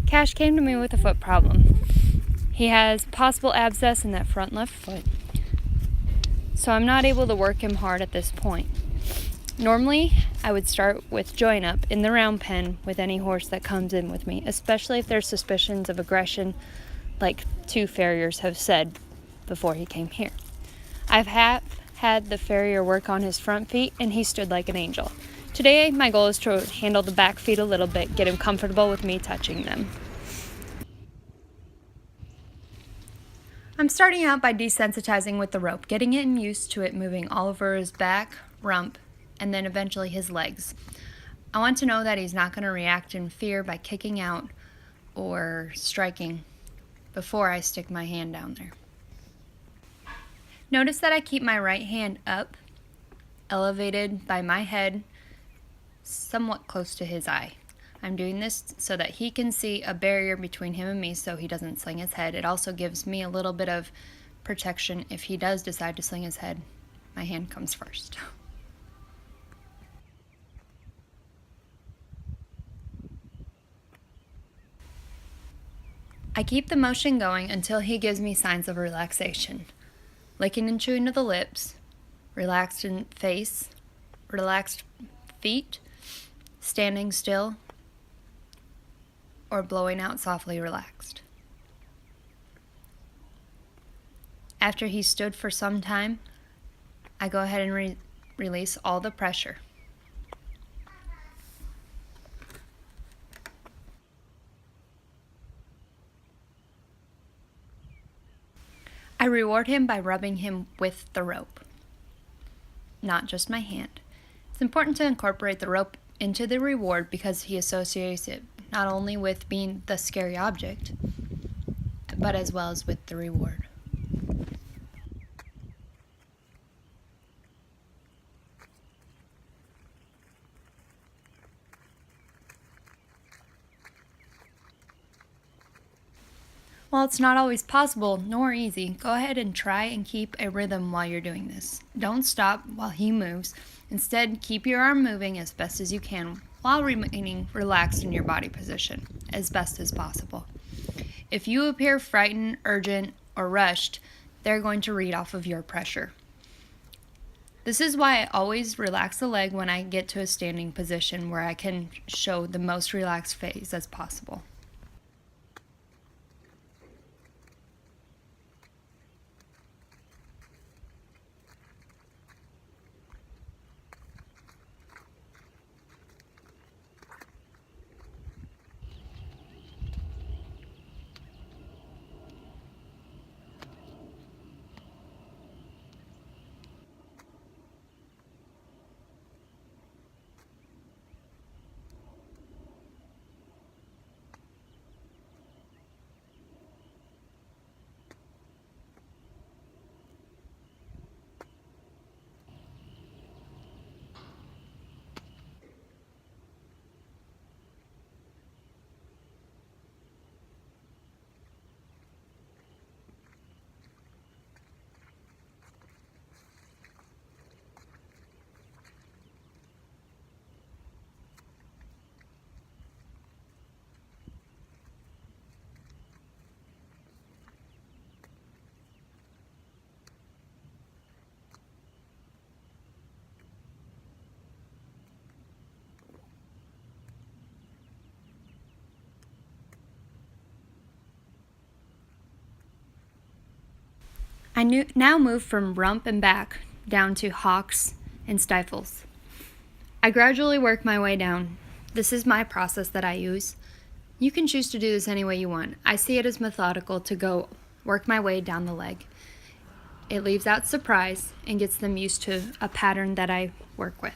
Cash came to me with a foot problem. He has possible abscess in that front left foot, so I'm not able to work him hard at this point. Normally, I would start with join up in the round pen with any horse that comes in with me, especially if there's suspicions of aggression, like 2 farriers have said before he came here. I've had the farrier work on his front feet, and he stood like an angel. Today, my goal is to handle the back feet a little bit, get him comfortable with me touching them. I'm starting out by desensitizing with the rope, getting him used to it moving all over his back, rump, and then eventually his legs. I want to know that he's not going to react in fear by kicking out or striking before I stick my hand down there. Notice that I keep my right hand up, elevated by my head, somewhat close to his eye. I'm doing this so that he can see a barrier between him and me so he doesn't sling his head. It also gives me a little bit of protection if he does decide to sling his head. My hand comes first. I keep the motion going until he gives me signs of relaxation. Licking and chewing of the lips, relaxed in face, relaxed feet, standing still, or blowing out softly relaxed. After he stood for some time, I go ahead and release all the pressure. I reward him by rubbing him with the rope, not just my hand. It's important to incorporate the rope into the reward because he associates it not only with being the scary object, but as well as with the reward. While it's not always possible nor easy, go ahead and try and keep a rhythm while you're doing this. Don't stop while he moves. Instead, keep your arm moving as best as you can while remaining relaxed in your body position as best as possible. If you appear frightened, urgent, or rushed, they're going to read off of your pressure. This is why I always relax the leg when I get to a standing position where I can show the most relaxed phase as possible. I now move from rump and back down to hocks and stifles. I gradually work my way down. This is my process that I use. You can choose to do this any way you want. I see it as methodical to go work my way down the leg. It leaves out surprise and gets them used to a pattern that I work with.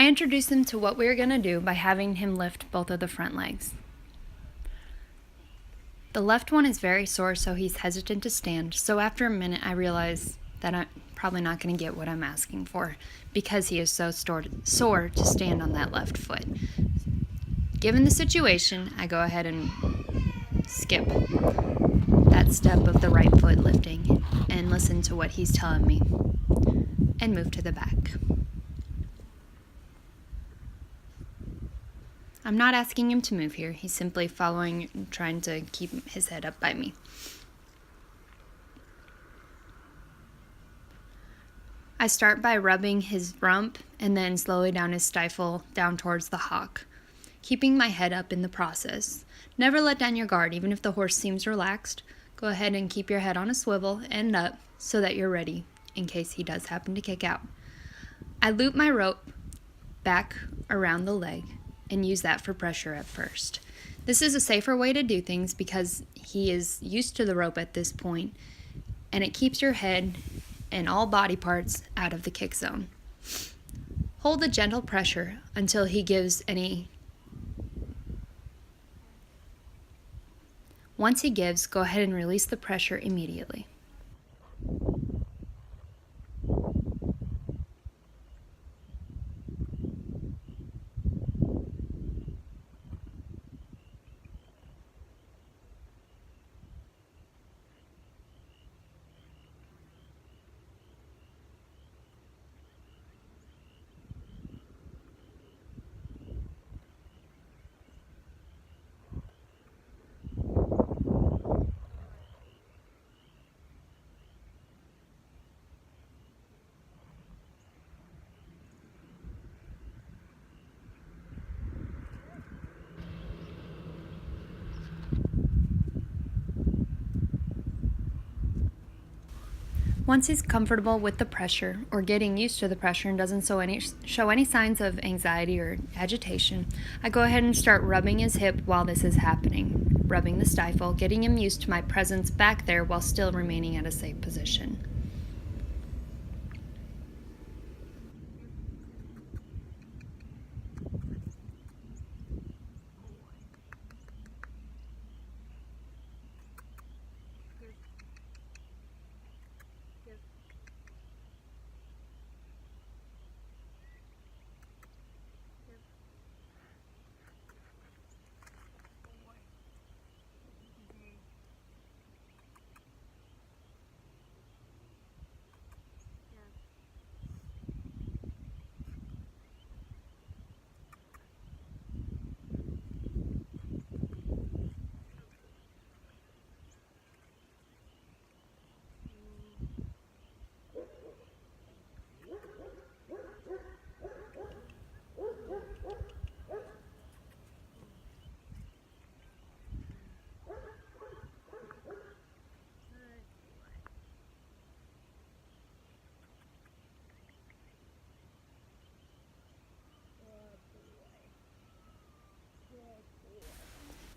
I introduced him to what we were going to do by having him lift both of the front legs. The left one is very sore, so he's hesitant to stand. So after a minute, I realize that I'm probably not going to get what I'm asking for because he is so sore to stand on that left foot. Given the situation, I go ahead and skip that step of the right foot lifting and listen to what he's telling me and move to the back. I'm not asking him to move here. He's simply following and trying to keep his head up by me. I start by rubbing his rump and then slowly down his stifle down towards the hock, keeping my head up in the process. Never let down your guard, even if the horse seems relaxed. Go ahead and keep your head on a swivel and up so that you're ready in case he does happen to kick out. I loop my rope back around the leg and use that for pressure at first. This is a safer way to do things because he is used to the rope at this point, and it keeps your head and all body parts out of the kick zone. Hold a gentle pressure until he gives any. Once he gives, go ahead and release the pressure immediately. Once he's comfortable with the pressure or getting used to the pressure and doesn't show any signs of anxiety or agitation, I go ahead and start rubbing his hip while this is happening, rubbing the stifle, getting him used to my presence back there while still remaining at a safe position.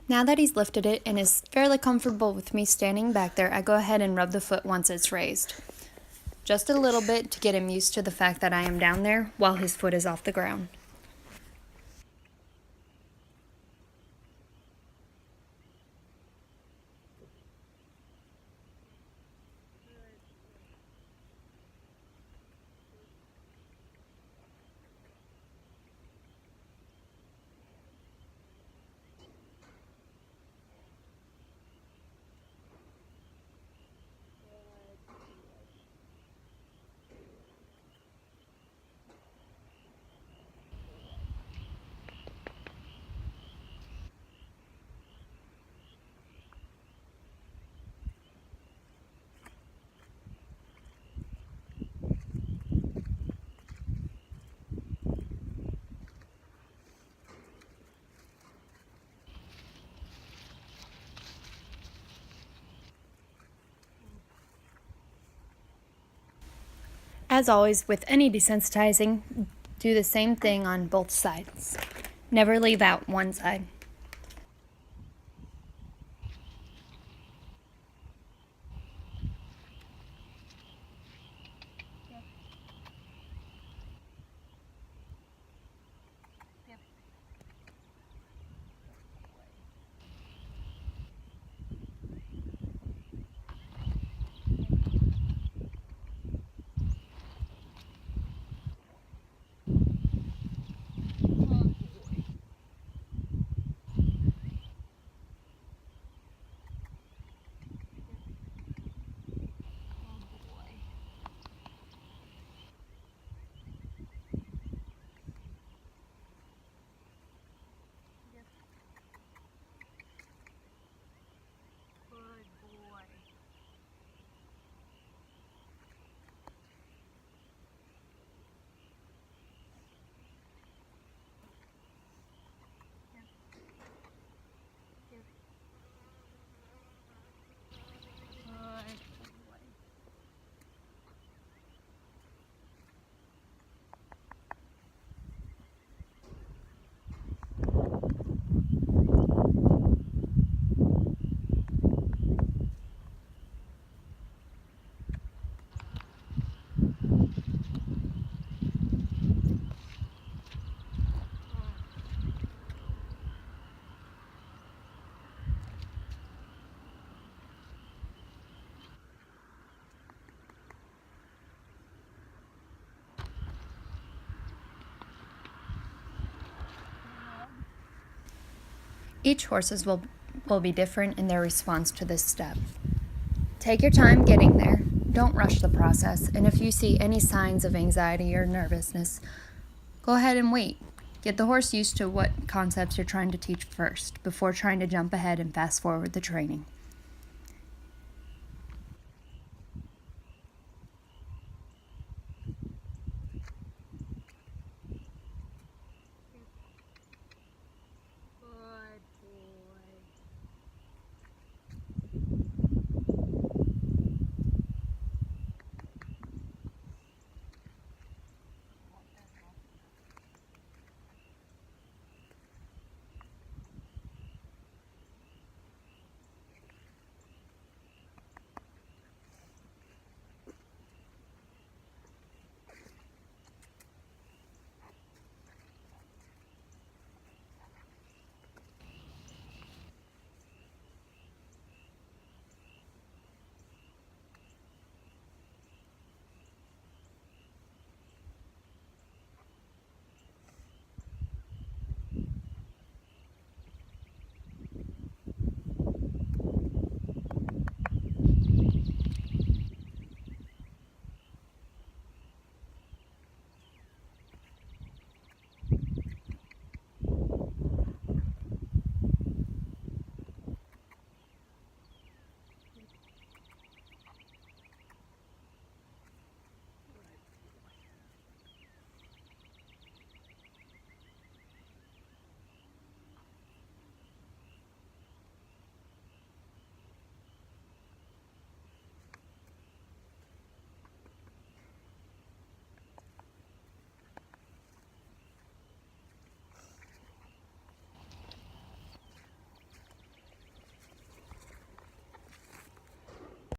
Now that he's lifted it and is fairly comfortable with me standing back there, I go ahead and rub the foot once it's raised. Just a little bit to get him used to the fact that I am down there while his foot is off the ground. As always, with any desensitizing, do the same thing on both sides. Never leave out one side. Each horses will be different in their response to this step. Take your time getting there. Don't rush the process, and if you see any signs of anxiety or nervousness, go ahead and wait. Get the horse used to what concepts you're trying to teach first, before trying to jump ahead and fast forward the training.